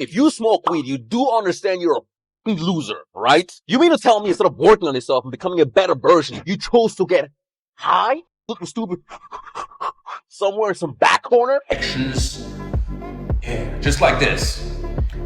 If you smoke weed, you do understand you're a loser, right? You mean to tell me instead of working on yourself and becoming a better version, you chose to get high, looking stupid somewhere in some back corner? Actions. Yeah, just like this.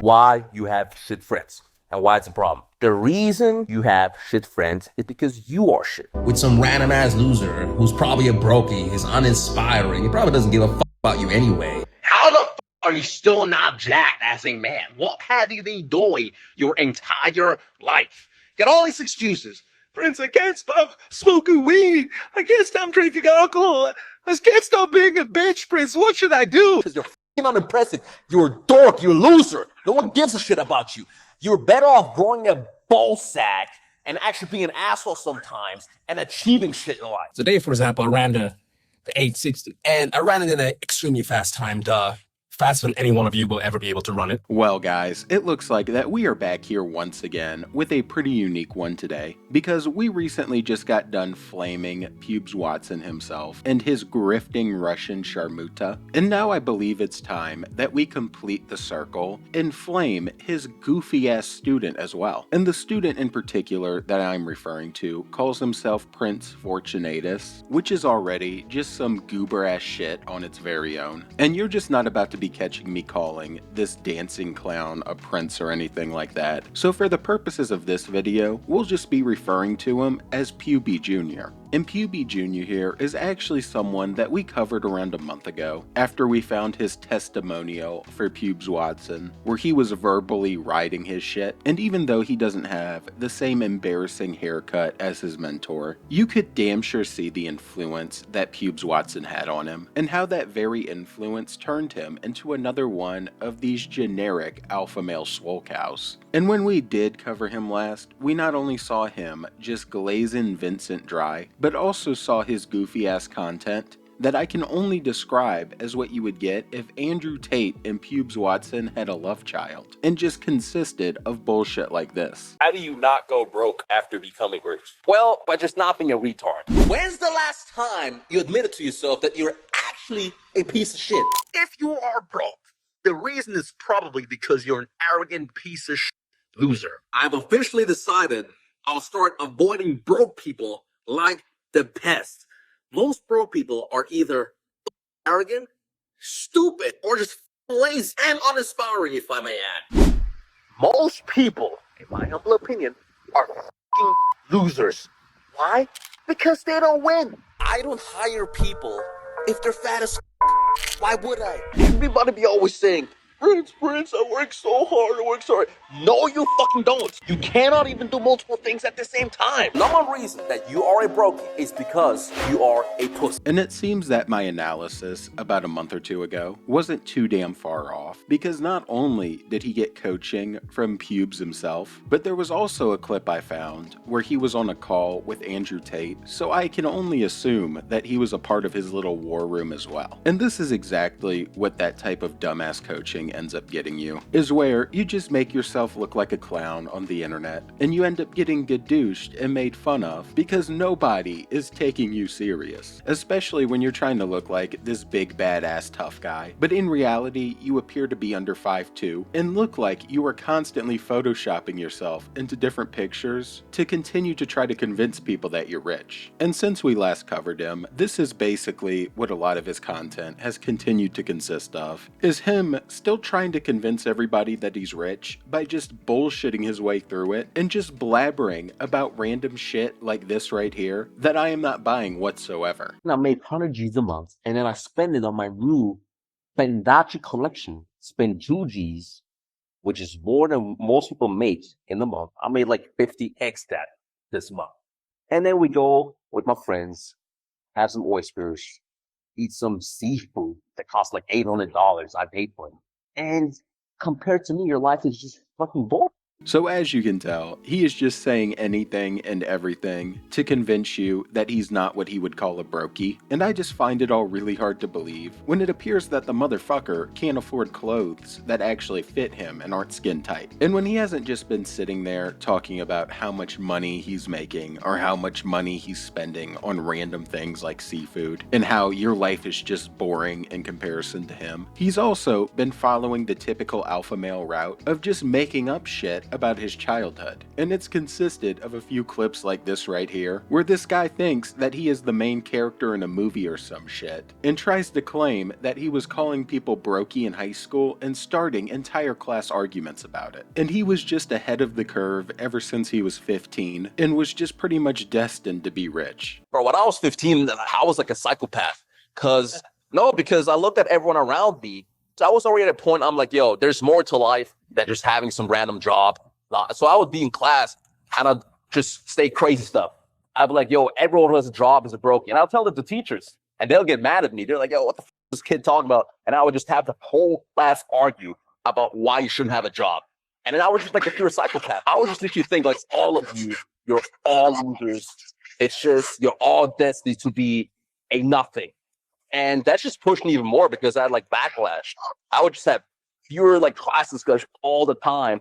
Why you have shit friends and why it's a problem. The reason you have shit friends is because you are shit. With some random ass loser who's probably a brokey, he's uninspiring, he probably doesn't give a fuck about you anyway. How the f are you still not jacked as a man? What have you been doing your entire life? Get all these excuses. Prince, I can't stop smoking weed. I can't stop drinking alcohol. I can't stop being a bitch, Prince. What should I do? Because you're f***ing unimpressive. You're a dork. You're a loser. No one gives a shit about you. You're better off growing a ball sack and actually being an asshole sometimes and achieving shit in life. Today, for example, I ran the 860, and I ran it in an extremely fast time, faster than any one of you will ever be able to run it. Well guys, it looks like that we are back here once again with a pretty unique one today, because we recently just got done flaming Pubes Watson himself and his grifting Russian sharmuta, and now I believe it's time that we complete the circle and flame his goofy ass student as well. And the student in particular that I'm referring to calls himself Prince Fortunatus, which is already just some goober ass shit on its very own. And you're just not about to be catching me calling this dancing clown a prince or anything like that. So for the purposes of this video, we'll just be referring to him as Puby Jr. And Puby Jr. here is actually someone that we covered around a month ago after we found his testimonial for Pubes Watson, where he was verbally riding his shit. And even though he doesn't have the same embarrassing haircut as his mentor, you could damn sure see the influence that Pubes Watson had on him, and how that very influence turned him into another one of these generic alpha male swole cows. And when we did cover him last, we not only saw him just glazing Vincent dry, but also saw his goofy ass content that I can only describe as what you would get if Andrew Tate and Pubes Watson had a love child, and just consisted of bullshit like this. How do you not go broke after becoming rich? Well, by just not being a retard. When's the last time you admitted to yourself that you're actually a piece of shit? If you are broke, the reason is probably because you're an arrogant piece of shit loser. I've officially decided I'll start avoiding broke people like the pest. Most broke people are either arrogant, stupid, or just lazy and uninspiring, if I may add. Most people, in my humble opinion, are f***ing losers. Why? Because they don't win. I don't hire people if they're fat as f***. Why would I? Everybody be always saying, Prince, I work so hard, No, you fucking don't. You cannot even do multiple things at the same time. Number one reason that you are a brokey is because you are a pussy. And it seems that my analysis about a month or two ago wasn't too damn far off, because not only did he get coaching from Pubes himself, but there was also a clip I found where he was on a call with Andrew Tate, so I can only assume that he was a part of his little war room as well. And this is exactly what that type of dumbass coaching ends up getting you, is where you just make yourself look like a clown on the internet, and you end up getting gadooshed and made fun of because nobody is taking you serious, especially when you're trying to look like this big badass tough guy, but in reality you appear to be under 5'2" and look like you are constantly photoshopping yourself into different pictures to continue to try to convince people that you're rich. And since we last covered him, this is basically what a lot of his content has continued to consist of, is him still trying to convince everybody that he's rich by just bullshitting his way through it and just blabbering about random shit like this right here that I am not buying whatsoever. And I made 100 G's a month, and then I spend it on my new Bendachi collection. Spend 2 G's, which is more than most people make in the month. I made like 50x that this month. And then we go with my friends, have some oysters, eat some seafood that costs like $800 I paid for it. And compared to me, your life is just fucking boring. So as you can tell, he is just saying anything and everything to convince you that he's not what he would call a brokey, and I just find it all really hard to believe when it appears that the motherfucker can't afford clothes that actually fit him and aren't skin tight. And when he hasn't just been sitting there talking about how much money he's making or how much money he's spending on random things like seafood and how your life is just boring in comparison to him, he's also been following the typical alpha male route of just making up shit about his childhood. And it's consisted of a few clips like this right here, where this guy thinks that he is the main character in a movie or some shit, and tries to claim that he was calling people brokey in high school and starting entire class arguments about it. And he was just ahead of the curve ever since he was 15, and was just pretty much destined to be rich. Bro, when I was 15, I was like a psychopath. Because I looked at everyone around me. So I was already at a point, I'm like, yo, there's more to life than just having some random job. So I would be in class and I'd just say crazy stuff. I'd be like, yo, everyone who has a job is a broke. And I'll tell it to teachers and they'll get mad at me. They're like, yo, what the f is this kid talking about? And I would just have the whole class argue about why you shouldn't have a job. And then I was just like, if you're a psychopath, I would just literally think like all of you, you're all losers. It's just, you're all destined to be a nothing. And that just pushed me even more because I had like backlash. I would just have fewer like class discussions all the time.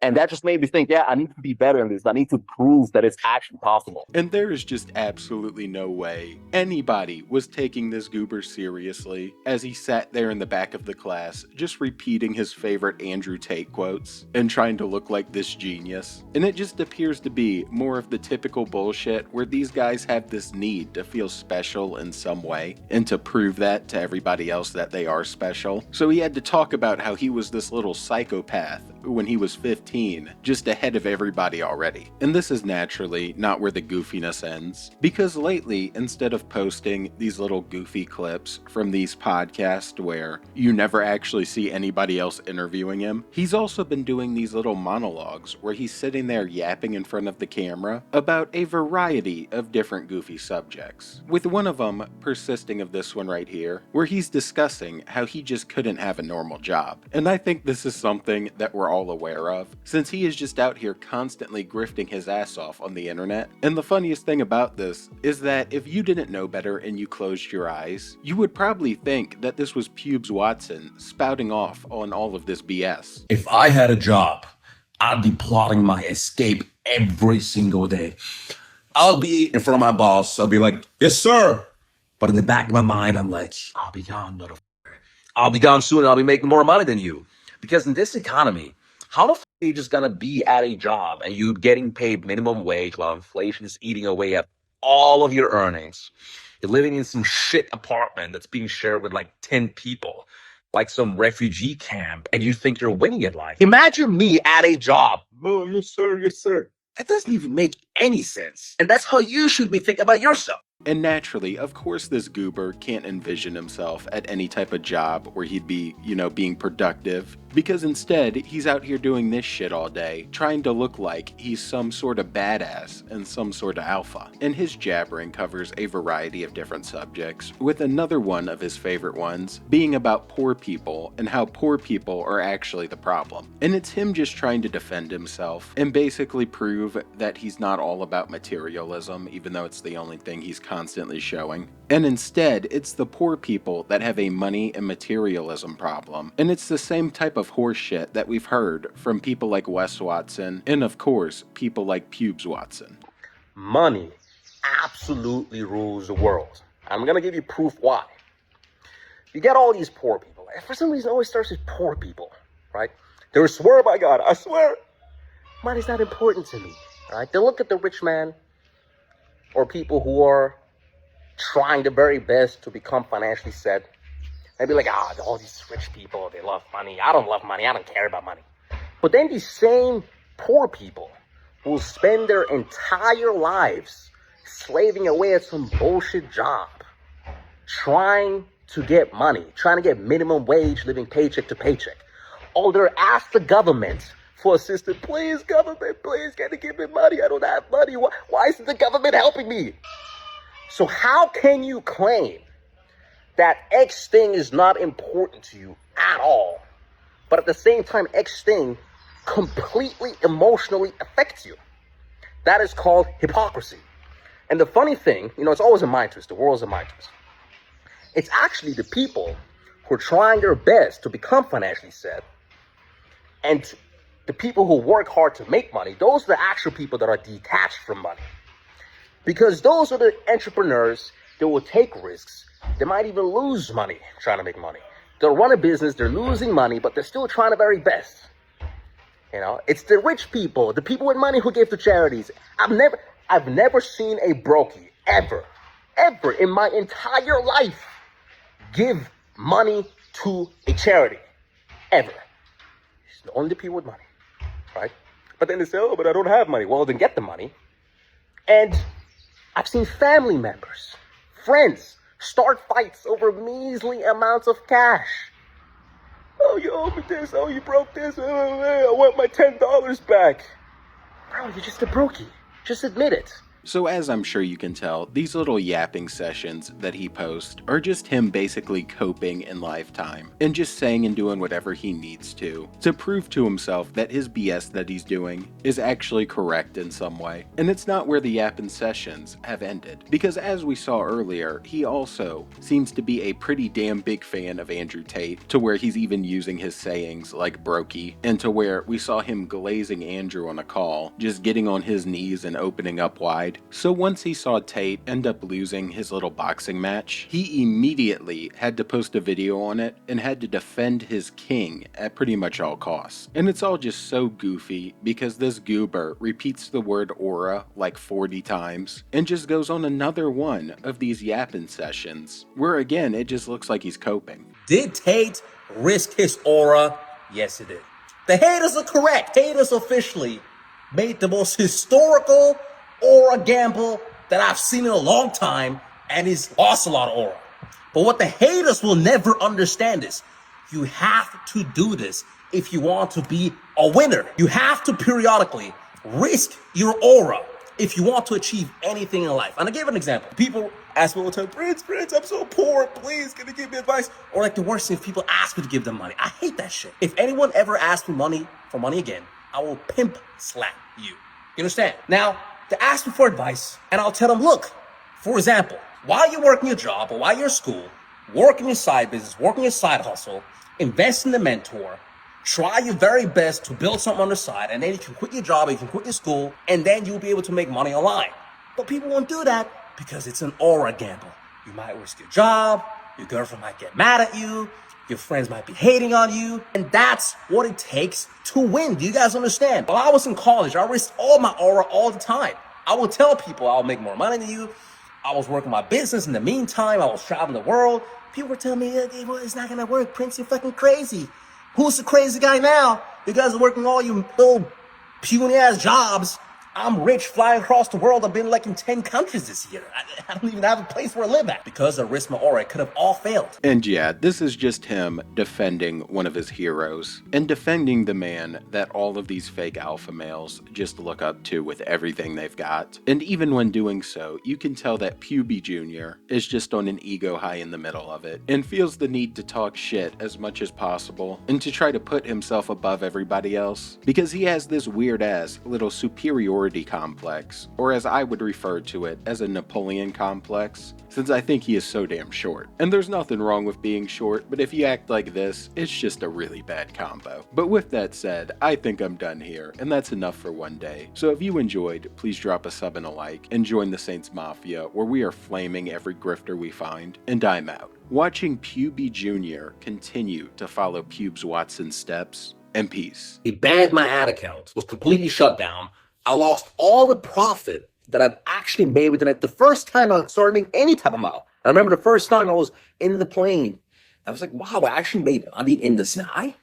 And that just made me think, yeah, I need to be better in this. I need to prove that it's actually possible. And there is just absolutely no way anybody was taking this goober seriously as he sat there in the back of the class, just repeating his favorite Andrew Tate quotes and trying to look like this genius. And it just appears to be more of the typical bullshit where these guys have this need to feel special in some way and to prove that to everybody else that they are special. So he had to talk about how he was this little psychopath when he was 15, just ahead of everybody already. And this is naturally not where the goofiness ends, because lately, instead of posting these little goofy clips from these podcasts where you never actually see anybody else interviewing him, he's also been doing these little monologues where he's sitting there yapping in front of the camera about a variety of different goofy subjects, with one of them persisting of this one right here, where he's discussing how he just couldn't have a normal job. And I think this is something that we're all aware of, since he is just out here constantly grifting his ass off on the internet. And the funniest thing about this is that if you didn't know better and you closed your eyes, you would probably think that this was Pubes Watson spouting off on all of this BS. If I had a job, I'd be plotting my escape every single day. I'll be in front of my boss. I'll be like, yes, sir. But in the back of my mind, I'm like, I'll be gone, motherfucker. I'll be gone soon and I'll be making more money than you. Because in this economy, how the f are you just gonna be at a job and you getting paid minimum wage while inflation is eating away at all of your earnings? You're living in some shit apartment that's being shared with like 10 people, like some refugee camp, and you think you're winning in life. Imagine me at a job. Oh, yes, sir, yes, sir. That doesn't even make any sense. And that's how you should be thinking about yourself. And naturally, of course, this goober can't envision himself at any type of job where he'd be, being productive, because instead, he's out here doing this shit all day, trying to look like he's some sort of badass and some sort of alpha. And his jabbering covers a variety of different subjects, with another one of his favorite ones being about poor people and how poor people are actually the problem. And it's him just trying to defend himself and basically prove that he's not all about materialism, even though it's the only thing he's constantly showing. And instead, it's the poor people that have a money and materialism problem. And it's the same type of horseshit that we've heard from people like Wes Watson and, of course, people like Pubes Watson. Money absolutely rules the world. I'm going to give you proof why. You get all these poor people. And for some reason, it always starts with poor people, right? They will swear by God, I swear, money's not important to me, right? They look at the rich man or people who are trying their very best to become financially set. They'd be like, all these rich people, they love money. I don't love money. I don't care about money. But then these same poor people will spend their entire lives slaving away at some bullshit job, trying to get money, trying to get minimum wage, living paycheck to paycheck. Or they're asked the government for assistance. Please, government, please, can you give me money? I don't have money. Why isn't the government helping me? So how can you claim that X thing is not important to you at all, but at the same time, X thing completely emotionally affects you. That is called hypocrisy. And the funny thing, it's always a mind twist. The world is a mind twist. It's actually the people who are trying their best to become financially set, and the people who work hard to make money, those are the actual people that are detached from money. Because those are the entrepreneurs that will take risks. They might even lose money trying to make money. They'll run a business, they're losing money, but they're still trying their very best. It's the rich people, the people with money who give to charities. I've never seen a brokey ever in my entire life give money to a charity. Ever. It's only the people with money, right? But then they say, oh, but I don't have money. Well, then get the money. And I've seen family members, friends, start fights over measly amounts of cash. Oh, you owe me this. Oh, you broke this. I want my $10 back. Bro, you're just a brokey. Just admit it. So as I'm sure you can tell, these little yapping sessions that he posts are just him basically coping in lifetime and just saying and doing whatever he needs to prove to himself that his BS that he's doing is actually correct in some way. And it's not where the yapping sessions have ended, because as we saw earlier, he also seems to be a pretty damn big fan of Andrew Tate, to where he's even using his sayings like brokey, and to where we saw him glazing Andrew on a call, just getting on his knees and opening up wide. So once he saw Tate end up losing his little boxing match, he immediately had to post a video on it and had to defend his king at pretty much all costs. And it's all just so goofy because this goober repeats the word aura like 40 times and just goes on another one of these yapping sessions where again it just looks like he's coping. Did Tate risk his aura? Yes, it did. The haters are correct. Haters officially made the most historical aura gamble that I've seen in a long time, and he's lost a lot of aura. But what the haters will never understand is you have to do this if you want to be a winner. You have to periodically risk your aura if you want to achieve anything in life. And I gave an example. People ask me all the time, Prince, I'm so poor. Please, can you give me advice? Or like the worst thing, if people ask me to give them money. I hate that shit. If anyone ever asks me for money again, I will pimp slap you. You understand? Now, they ask me for advice, and I'll tell them, look, for example, while you're working your job or while you're in school, work in your side business, work in your side hustle, invest in a mentor, try your very best to build something on the side, and then you can quit your job, you can quit your school, and then you'll be able to make money online. But people won't do that because it's an aura gamble. You might risk your job, your girlfriend might get mad at you, your friends might be hating on you, and that's what it takes to win. Do you guys understand? While I was in college, I risked all my aura all the time. I would tell people I'll make more money than you. I was working my business. In the meantime, I was traveling the world. People were telling me, hey, well, it's not going to work. Prince, you're fucking crazy. Who's the crazy guy now? You guys are working all you little puny-ass jobs. I'm rich, flying across the world. I've been like in 10 countries this year. I don't even have a place where I live at. Because of risk my aura, it could have all failed. And yeah, this is just him defending one of his heroes, and defending the man that all of these fake alpha males just look up to with everything they've got. And even when doing so, you can tell that Puby Jr. is just on an ego high in the middle of it, and feels the need to talk shit as much as possible, and to try to put himself above everybody else, because he has this weird-ass little superiority complex, or as I would refer to it, as a Napoleon complex, since I think he is so damn short. And there's nothing wrong with being short, but if you act like this, it's just a really bad combo. But with that said, I think I'm done here, and that's enough for one day. So if you enjoyed, please drop a sub and a like, and join the Saints Mafia, where we are flaming every grifter we find, and I'm out. Watching Puby Jr. continue to follow Pubes Watson's steps, and peace. He banned my ad account, was completely shut down. I lost all the profit that I've actually made with it. The first time I started making any type of model. I remember the first time I was in the plane. I was like, wow, I actually made money in the sky.